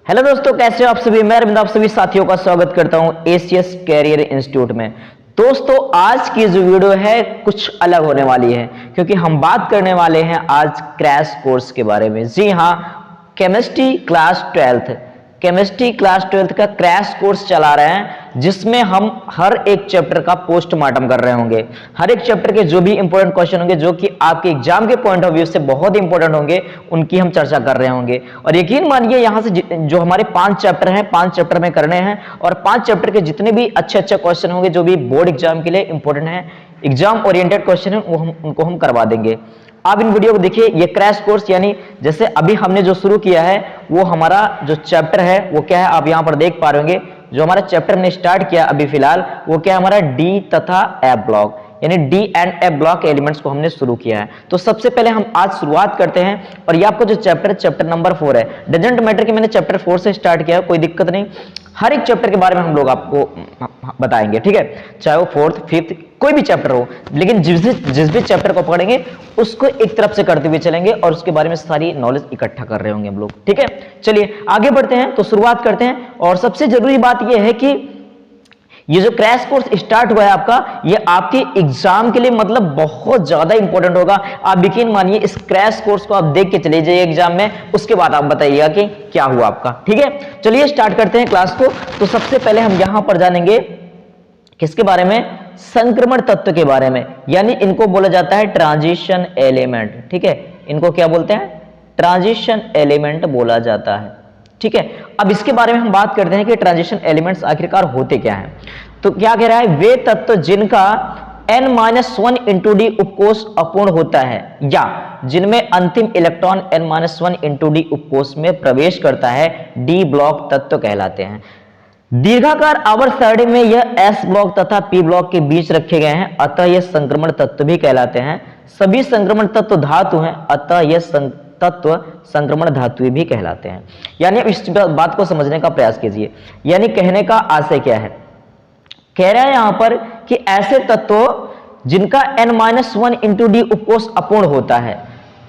Hello दोस्तों, कैसे हो आप सभी। मैं अरविंद आप सभी साथियों का स्वागत करता हूं एसीएस कैरियर इंस्टीट्यूट में। दोस्तों, आज की जो वीडियो है कुछ अलग होने वाली है क्योंकि हम बात करने वाले हैं आज क्रैश कोर्स के बारे में। जी हां, केमिस्ट्री क्लास 12th का क्रैश कोर्स चला रहे हैं जिसमें हम हर एक चैप्टर का पोस्टमार्टम कर रहे होंगे। हर एक चैप्टर के जो भी इंपॉर्टेंट क्वेश्चन होंगे जो कि आपके एग्जाम के पॉइंट ऑफ व्यू से बहुत इंपॉर्टेंट होंगे उनकी हम चर्चा कर रहे होंगे। और यकीन मानिए यहां से जो हमारे 5 चैप्टर हैं 5 चैप्टर में करने हैं और 5 चैप्टर के जितने भी अच्छे क्वेश्चन होंगे जो भी बोर्ड एग्जाम के लिए इंपॉर्टेंट है, एग्जाम ओरिएंटेड क्वेश्चन है, उनको हम करवा देंगे। आप इन वीडियो को देखिए। ये क्रैश कोर्स यानी जैसे अभी हमने जो शुरू किया है वो हमारा जो चैप्टर है वो क्या है, आप यहां पर देख पा रहे होंगे। जो हमारा चैप्टर हमने स्टार्ट किया अभी फिलहाल वो क्या है, हमारा डी तथा एफ ब्लॉक यानी D and F block elements को हमने शुरू किया है। तो सबसे पहले हम आज शुरुआत करते हैं और ये आपको जो चैप्टर नंबर 4 है। डजंट मैटर कि मैंने चैप्टर 4 से स्टार्ट किया है, कोई दिक्कत नहीं। हर एक चैप्टर के बारे में हम लोग आपको बताएंगे, ठीक है, चाहे वो 4th 5th कोई भी चैप्टर हो, लेकिन जिस भी चैप्टर को पढ़ेंगे उसको एक तरफ से करते हुए चलेंगे और उसके बारे में सारी नॉलेज इकट्ठा कर रहे होंगे हम लोग, ठीक है। चलिए आगे बढ़ते हैं, तो शुरुआत करते हैं। और सबसे जरूरी बात यह है कि ये जो क्रैश कोर्स स्टार्ट हुआ है आपका, ये आपके एग्जाम के लिए मतलब बहुत ज्यादा इंपॉर्टेंट होगा। आप यकीन मानिए इस क्रैश कोर्स को आप देख के चले जाइए एग्जाम में, उसके बाद आप बताइएगा कि क्या हुआ आपका, ठीक है। चलिए स्टार्ट करते हैं क्लास को। तो सबसे पहले हम यहां पर जानेंगे किसके बारे में, संक्रमण तत्व के बारे में, यानी इनको बोला जाता है ट्रांजिशन एलिमेंट, ठीक है। इनको क्या बोलते हैं, ट्रांजिशन एलिमेंट बोला जाता है, ठीक है। अब इसके बारे में हम बात करते हैं कि ट्रांजिशन एलिमेंट्स आखिरकार होते क्या हैं। तो क्या कह रहा है, वे तत्व जिनका n-1 इंटू डी उपकोष अपूर्ण होता है या जिनमें अंतिम इलेक्ट्रॉन n-1 इंटू डी उपकोष में प्रवेश करता है, डी ब्लॉक तत्व कहलाते हैं। दीर्घाकार आवर्त सारणी में यह एस ब्लॉक तथा पी ब्लॉक के बीच रखे गए हैं, अतः यह संक्रमण तत्व भी कहलाते हैं। सभी संक्रमण तत्व धातु हैं, अतः यह तत्व संक्रमण धातु भी कहलाते हैं। यानी इस बात को समझने का प्रयास कीजिए। यानी कहने का आशय क्या है, कह रहा है यहां पर कि ऐसे तत्व जिनका n-1 इंटू डी उपकोष अपूर्ण होता है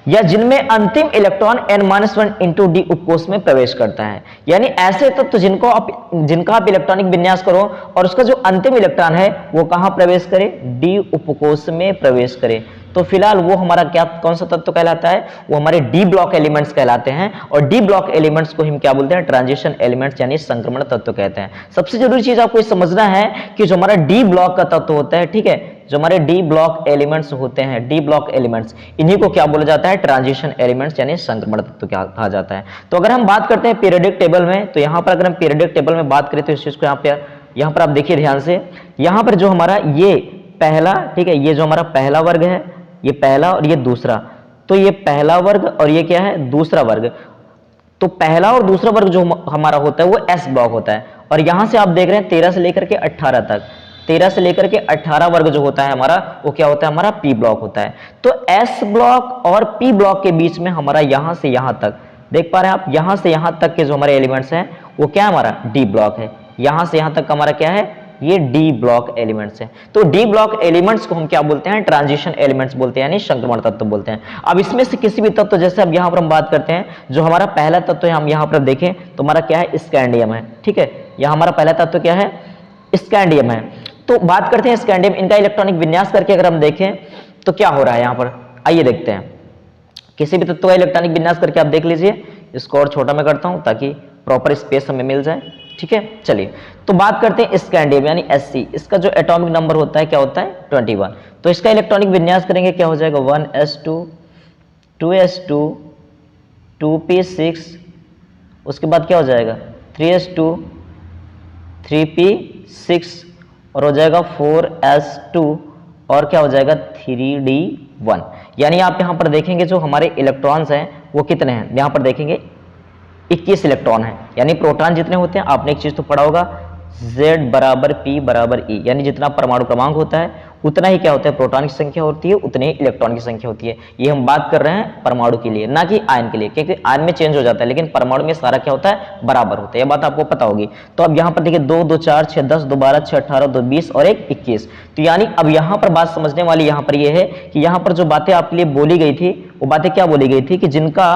या जिनमें अंतिम इलेक्ट्रॉन n-1 इंटू डी उपकोष में प्रवेश करता है, यानी ऐसे तत्व जिनका आप इलेक्ट्रॉनिक विन्यास करो और उसका जो अंतिम इलेक्ट्रॉन है वो कहां प्रवेश करे, डी उपकोष में प्रवेश करे। तो फिलहाल वो हमारा क्या कौन सा तत्व कहलाता है, वो हमारे डी ब्लॉक एलिमेंट्स कहलाते हैं। और डी ब्लॉक एलिमेंट्स को हम क्या बोलते हैं, ट्रांजिशन एलिमेंट्स यानी संक्रमण तत्व कहते हैं। सबसे जरूरी चीज आपको ये समझना है कि जो हमारा डी ब्लॉक का तत्व होता है, ठीक है, जो हमारे डी ब्लॉक एलिमेंट्स होते हैं, डी ब्लॉक एलिमेंट्स, इन्हीं को क्या बोला जाता है, ट्रांजिशन एलिमेंट्स यानी संक्रमण तत्व क्या कहा जाता है। तो अगर हम बात करते हैं पीरियोडिक टेबल में, तो यहाँ पर अगर हम पीरियोडिक टेबल में बात करें तो इस चीज को यहाँ पर आप देखिए ध्यान से। यहाँ पर जो हमारा ये पहला, ठीक है, ये जो हमारा पहला वर्ग है, ये पहला और ये दूसरा, तो ये पहला वर्ग और ये क्या है, दूसरा वर्ग। तो पहला और दूसरा वर्ग जो हमारा होता है वो एस ब्लॉक होता है। और यहां से आप देख रहे हैं 13 से लेकर के 18 तक, 13 से लेकर के 18 वर्ग जो होता है हमारा वो क्या होता है, हमारा पी ब्लॉक होता है। तो एस ब्लॉक और पी ब्लॉक के बीच में हमारा यहां से यहां तक देख पा रहे हैं आप, यहां से यहां तक के जो हमारे एलिमेंट्स हैं वो क्या हमारा डी ब्लॉक है। यहां से यहां तक हमारा क्या है, ये डी ब्लॉक एलिमेंट्स हैं। तो डी ब्लॉक एलिमेंट्स को हम क्या बोलते हैं, ट्रांजिशन एलिमेंट्स बोलते हैं, यानी संक्रमण तत्व बोलते हैं। अब इसमें से किसी भी तत्व, जैसे अब यहां पर हम बात करते हैं, जो हमारा पहला तत्व है हम यहां पर देखें तो हमारा क्या है, स्कैंडियम है, ठीक है। यहां हमारा पहला तत्व क्या है, स्कैंडियम है। तो बात करते हैं स्कैंडियम, इनका इलेक्ट्रॉनिक विन्यास करके अगर हम देखें तो क्या हो रहा है यहां पर, आइए देखते हैं। किसी भी तत्व का इलेक्ट्रॉनिक विन्यास करके आप देख लीजिए। इसको और छोटा मैं करता हूं ताकि प्रॉपर स्पेस हमें मिल जाए, ठीक है। चलिए तो बात करते हैं स्कैंडियम यानी Sc, इसका जो एटॉमिक नंबर होता है क्या होता है, 21। तो इसका इलेक्ट्रॉनिक विन्यास करेंगे क्या हो जाएगा, 1s2 2s2 2p6, उसके बाद क्या हो जाएगा 3s2 3p6 और हो जाएगा 4s2 और क्या हो जाएगा 3d1। यानी आप यहां पर देखेंगे जो हमारे इलेक्ट्रॉन्स हैं वो कितने हैं, यहां पर देखेंगे 21 इलेक्ट्रॉन है। यानी प्रोटॉन जितने होते हैं, आपने एक चीज तो पढ़ा होगा, Z बराबर P बराबर E, यानी जितना परमाणु क्रमांक होता है उतना ही क्या होता है, प्रोटॉन की संख्या होती है, उतनी ही इलेक्ट्रॉन की संख्या होती है। ये हम बात कर रहे हैं परमाणु के लिए, ना कि आयन के लिए, क्योंकि आयन में चेंज हो जाता है लेकिन परमाणु में सारा क्या होता है, बराबर होता है। ये बात आपको पता होगी। तो अब यहाँ पर देखिए 2 2 4 6 10 2 12 6 18 2 20 और 1 21। तो यानी अब यहाँ पर बात समझने वाली यहाँ पर ये है कि यहाँ पर जो बातें आपके लिए बोली गई थी वो बातें क्या बोली गई थी कि जिनका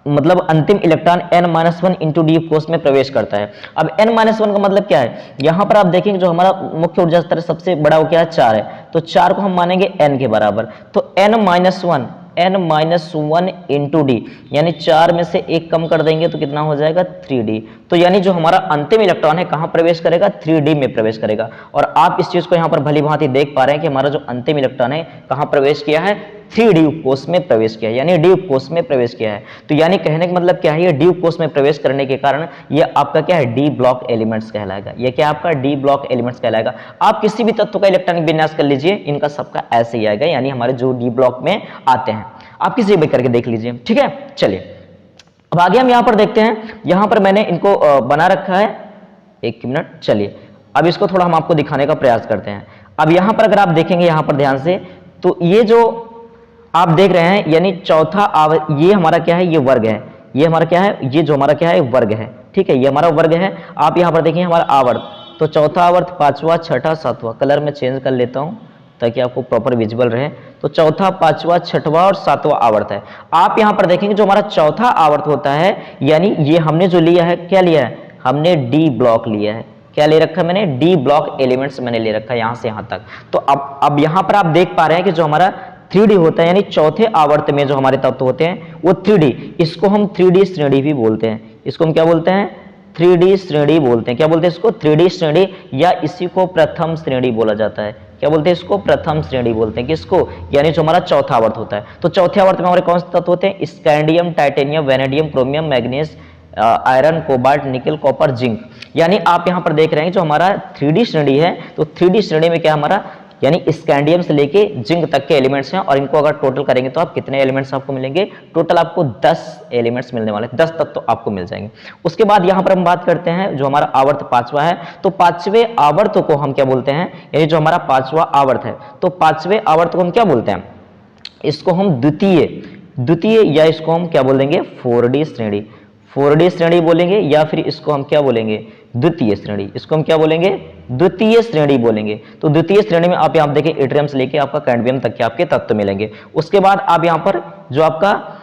मतलब अंतिम इलेक्ट्रॉन n-1 इंटू डी कोष में प्रवेश करता है। अब n-1 का मतलब क्या है, यहां पर आप देखेंगे जो हमारा मुख्य ऊर्जा स्तर सबसे बड़ा वो क्या है 4 है, तो 4 को हम मानेंगे n के बराबर, तो n-1 इंटू डी, यानी 4 में से 1 कम कर देंगे तो कितना हो जाएगा 3d। तो यानी जो हमारा अंतिम इलेक्ट्रॉन है कहां प्रवेश करेगा 3d में प्रवेश करेगा। और आप इस चीज को यहां पर भली भांति देख पा रहे हैं कि हमारा जो अंतिम इलेक्ट्रॉन है कहां प्रवेश किया है 3d कोष में प्रवेश किया है, यानी डी कोष में प्रवेश किया है। तो यानी कहने का मतलब क्या है, ये डी कोष में प्रवेश करने के कारण ये आपका क्या है डी ब्लॉक एलिमेंट्स कहलाएगा। ये क्या आपका डी ब्लॉक एलिमेंट्स कहलाएगा। आप किसी भी तत्व का इलेक्ट्रॉनिक विन्यास कर लीजिए, इनका सबका ऐसे ही आएगा, यानी हमारे जो डी ब्लॉक में आते हैं। आप किसी भी करके देख लीजिए, ठीक है। चलिए अब आगे हम यहां पर देखते हैं, यहां पर मैंने इनको बना रखा है, एक मिनट। चलिए अब इसको थोड़ा हम आपको दिखाने का प्रयास करते हैं। अब यहां पर अगर आप देखेंगे यहां पर ध्यान से, तो ये जो आप देख रहे हैं यानी चौथा ये हमारा क्या है, ये वर्ग है, ये हमारा क्या है, ये जो हमारा क्या है वर्ग है, ठीक है, ये हमारा वर्ग है। आप यहां पर देखिए हमारा आवर्त, तो चौथा आवर्त, पांचवा, छठा, सातवां, कलर में चेंज कर लेता हूं ताकि आपको प्रॉपर विजिबल रहे। तो चौथा, पांचवा, छठवां और सातवां आवर्त है। आप यहां पर देखेंगे जो हमारा चौथा आवर्त होता है, यानी ये हमने जो लिया है, क्या लिया है, हमने डी ब्लॉक लिया है। क्या ले रखा है मैंने, डी ब्लॉक एलिमेंट्स मैंने ले रखा है यहां से यहां तक। तो अब यहां पर आप देख पा रहे हैं कि जो हमारा 3D होता है, यानी चौथे आवर्त में जो हमारे तत्व होते हैं वो 3D, इसको हम 3D श्रेणी भी बोलते हैं। इसको हम क्या बोलते हैं, 3D श्रेणी बोलते हैं। क्या बोलते हैं इसको, 3D श्रेणी, या इसी को प्रथम श्रेणी बोला जाता है। क्या बोलते हैं इसको, प्रथम श्रेणी बोलते हैं। किसको, यानी जो हमारा चौथा आवर्त होता है। तो चौथे आवर्त में हमारे कौन से तत्व होते हैं, scandium, titanium, vanadium, chromium, manganese, iron, cobalt, निकल, कॉपर, जिंक। यानी आप यहां पर देख रहे हैं जो हमारा 3D श्रेणी है, तो 3D श्रेणी में क्या हमारा, यानी स्कैंडियम से लेके जिंक तक के एलिमेंट्स हैं। और इनको अगर टोटल करेंगे तो आप कितने एलिमेंट्स आपको मिलेंगे, टोटल आपको 10 एलिमेंट्स मिलने वाले, 10 तत्व तो आपको मिल जाएंगे। उसके बाद यहां पर हम बात करते हैं जो हमारा आवर्त पांचवा है, तो पांचवें आवर्त को हम क्या बोलते हैं, यानी जो हमारा पांचवा आवर्त है, तो पांचवें आवर्त को हम क्या बोलते हैं, इसको हम द्वितीय या इसको हम क्या बोलेंगे 4D श्रेणी, 4D श्रेणी बोलेंगे, या फिर इसको हम क्या बोलेंगे द्वितीय श्रेणी। इसको हम क्या बोलेंगे, द्वितीय श्रेणी बोलेंगे। तो द्वितीय श्रेणी में आप यहां देखिए एट्रियम से लेके आपका कैडमियम तक के आपके तत्व मिलेंगे। उसके बाद आप यहां पर जो आपका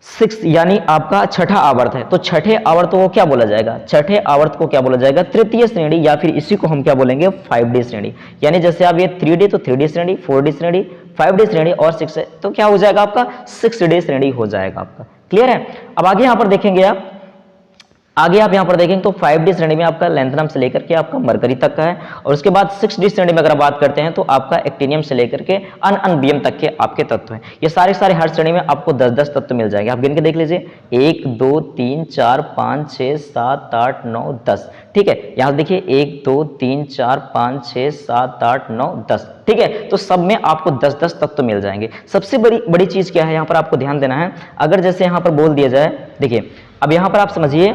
6 यानी आपका छठा आवर्त है, तो छठे आवर्त को क्या बोला जाएगा, छठे आवर्त को क्या बोला जाएगा, तृतीय श्रेणी, या फिर इसी को हम क्या बोलेंगे 5D श्रेणी। यानी जैसे आप ये 3D तो 3D श्रेणी, 4D श्रेणी, 5D श्रेणी और 6 है, तो क्या हो जाएगा आपका 6D श्रेणी हो जाएगा आपका। क्लियर है। अब आगे यहां पर देखेंगे आप यहां पर देखेंगे तो 5D श्रेणी में आपका लैंथनम से लेकर के आपका मरकरी तक का है। और उसके बाद 6D श्रेणी में अगर बात करते हैं तो आपका एक्टिनियम से लेकर के अनअनबियम तक के आपके तत्व हैं। ये सारे हर श्रेणी में आपको 10-10 तत्व मिल जाएंगे। आप गिन के देख लीजिए, 1 2 3 4 5 6 7 8 9 10। ठीक है, यहां देखिए 1 2 3 4 5 6 7 8 9 10। ठीक है, तो सब में आपको 10-10 तत्व मिल जाएंगे। सबसे बड़ी चीज क्या है यहाँ पर आपको ध्यान देना है, अगर जैसे यहाँ पर बोल दिया जाए, देखिए अब यहाँ पर आप समझिए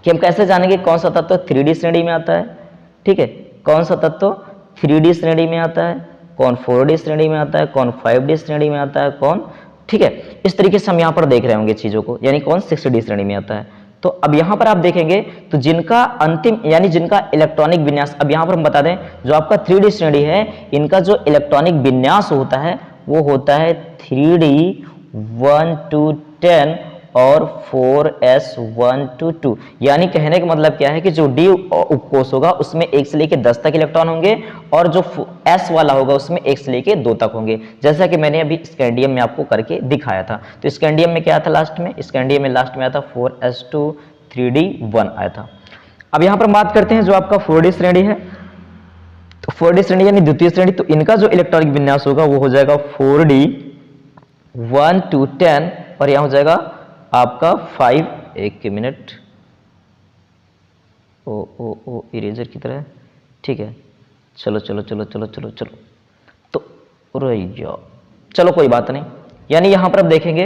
कि हम कैसे जानेंगे कौन सा तत्व 3D श्रेणी में आता है। ठीक है, कौन सा तत्व 3D श्रेणी में आता है, कौन 4D श्रेणी में आता है, कौन 5D श्रेणी में आता है, कौन, ठीक है, इस तरीके से हम यहाँ पर देख रहे होंगे चीजों को, यानी कौन 6D श्रेणी में आता है। तो अब यहाँ पर आप देखेंगे तो जिनका अंतिम यानी जिनका इलेक्ट्रॉनिक विन्यास, अब यहाँ पर हम बता दें जो आपका 3D श्रेणी है, इनका जो इलेक्ट्रॉनिक विन्यास होता है वो होता है 3D 1 to 10 और 4s 1 to 2। यानी कहने का मतलब क्या है कि जो डी उपकोष होगा उसमें 1 से लेके 10 तक इलेक्ट्रॉन होंगे, और जो s वाला होगा उसमें 1 से लेके 2 तक होंगे, जैसा कि मैंने अभी स्कैंडियम में आपको करके दिखाया था। तो स्कैंडियम में क्या था लास्ट में, स्कैंडियम में लास्ट में आया था 4s2 3d1 आया था। अब यहां पर बात करते हैं जो आपका 4D श्रेणी है, तो 4D श्रेणी यानी द्वितीय श्रेणी, तो इनका जो इलेक्ट्रॉनिक विन्यास होगा वो हो जाएगा 4D 1 to 10, और यहां हो जाएगा आपका 5, एक मिनट, ओ इरेजर की तरह, ठीक है, चलो तो चलो कोई बात नहीं। यानी यहां पर हम देखेंगे,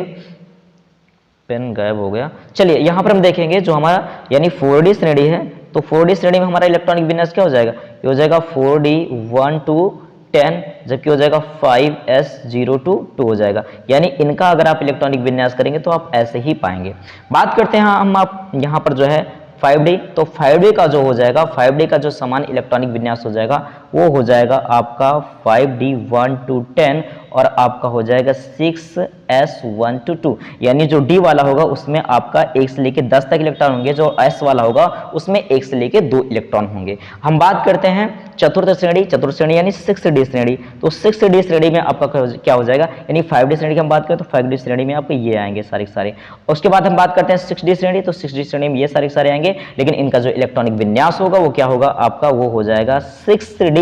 पेन गायब हो गया, चलिए यहां पर हम देखेंगे जो हमारा यानी 4D श्रेणी है, तो 4D श्रेणी में हमारा इलेक्ट्रॉनिक विन्यास क्या हो जाएगा, ये हो जाएगा 4D 1 to 10, जबकि हो जाएगा 5s0 to 2 हो जाएगा। यानी इनका अगर आप इलेक्ट्रॉनिक विन्यास करेंगे तो आप ऐसे ही पाएंगे। बात करते हैं हम आप यहाँ पर जो है 5D, तो 5D का जो हो जाएगा, 5D का जो समान इलेक्ट्रॉनिक विन्यास हो जाएगा वो हो जाएगा आपका 5D 1 to 10 और आपका हो जाएगा 6S 1 to 2, यानी जो D वाला होगा उसमें आपका 1 से लेके 10 तक इलेक्ट्रॉन होंगे, जो S वाला होगा उसमें 1 से लेके 2 इलेक्ट्रॉन होंगे। हम बात करते हैं चतुर्थ श्रेणी यानी 6D श्रेणी। तो 6D श्रेणी में आपका क्या हो जाएगा, यानी 5D श्रेणी की हम बात करें तो 5D श्रेणी में आपको ये आएंगे सारे सारे। उसके बाद हम बात करते हैं 6D श्रेणी, तो 6D श्रेणी में ये सारे सारे आएंगे, लेकिन इनका जो इलेक्ट्रॉनिक विन्यास होगा वो क्या होगा आपका, वो हो जाएगा 6D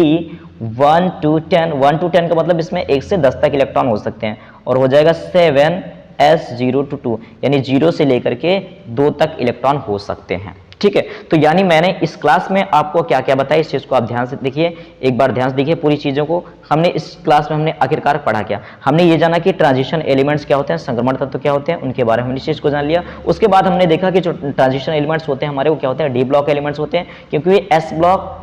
1 to 10। 1 to 10 का मतलब इसमें 1 से 10 तक इलेक्ट्रॉन हो सकते हैं, और हो जाएगा 7S 0 to 2, यानी 0 से लेकर के 2 तक इलेक्ट्रॉन हो सकते हैं। ठीक है, तो यानी मैंने इस क्लास में आपको क्या क्या बताया, इस चीज को आप ध्यान से देखिए, एक बार ध्यान से देखिए पूरी चीजों को। हमने इस क्लास में हमने आखिरकार पढ़ा क्या, हमने ये जाना कि ट्रांजिशन एलिमेंट्स क्या होते हैं, संक्रमण तत्व क्या होते हैं, उनके बारे में इस चीज को जान लिया। उसके बाद हमने देखा कि जो ट्रांजिशन एलिमेंट्स होते हैं हमारे, वो क्या होते हैं, डी ब्लॉक एलिमेंट्स होते हैं, क्योंकि ये एस ब्लॉक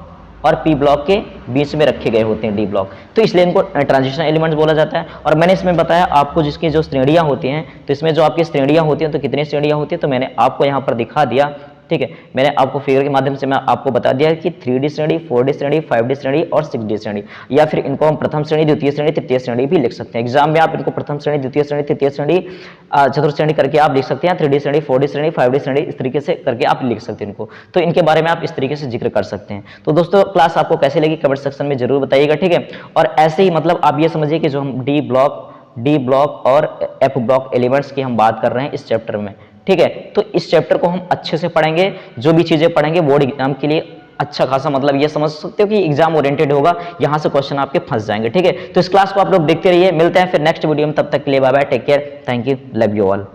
और पी ब्लॉक के बीच में रखे गए होते हैं डी ब्लॉक, तो इसलिए इनको ट्रांजिशन एलिमेंट्स बोला जाता है। और मैंने इसमें बताया आपको जिसकी जो श्रेणियां होती हैं, तो इसमें जो आपकी श्रेणियां होती हैं, तो कितनी श्रेणियां होती है, तो मैंने आपको यहाँ पर दिखा दिया। ठीक है, मैंने आपको फिगर के माध्यम से मैं आपको बता दिया कि 3D श्रेणी, 4D श्रेणी, 5D श्रेणी और 6D श्रेणी, या फिर इनको हम प्रथम श्रेणी, द्वितीय श्रेणी, तृतीय श्रेणी भी लिख सकते हैं। एग्जाम में आप इनको प्रथम श्रेणी, द्वितीय श्रेणी, तृतीय श्रेणी, चतुर्थ श्रेणी करके आप लिख सकते हैं, 3D श्रेणी, 4D श्रेणी, 5D श्रेणी, इस तरीके से करके आप लिख सकते हैं इनको, तो इनके बारे में आप इस तरीके से जिक्र कर सकते हैं। तो दोस्तों क्लास आपको कैसे लगी कमेंट सेक्शन में जरूर बताइएगा। ठीक है, और ऐसे ही मतलब आप ये समझिए कि जो हम डी ब्लॉक और एफ ब्लॉक एलिमेंट्स की हम बात कर रहे हैं इस चैप्टर में। ठीक है, तो इस चैप्टर को हम अच्छे से पढ़ेंगे, जो भी चीजें पढ़ेंगे बोर्ड एग्जाम के लिए अच्छा खासा, मतलब ये समझ सकते हो कि एग्जाम ओरिएंटेड होगा, यहां से क्वेश्चन आपके फंस जाएंगे। ठीक है, तो इस क्लास को आप लोग देखते रहिए, मिलते हैं फिर नेक्स्ट वीडियो में, तब तक के लिए bye bye, take care, thank you, love you all.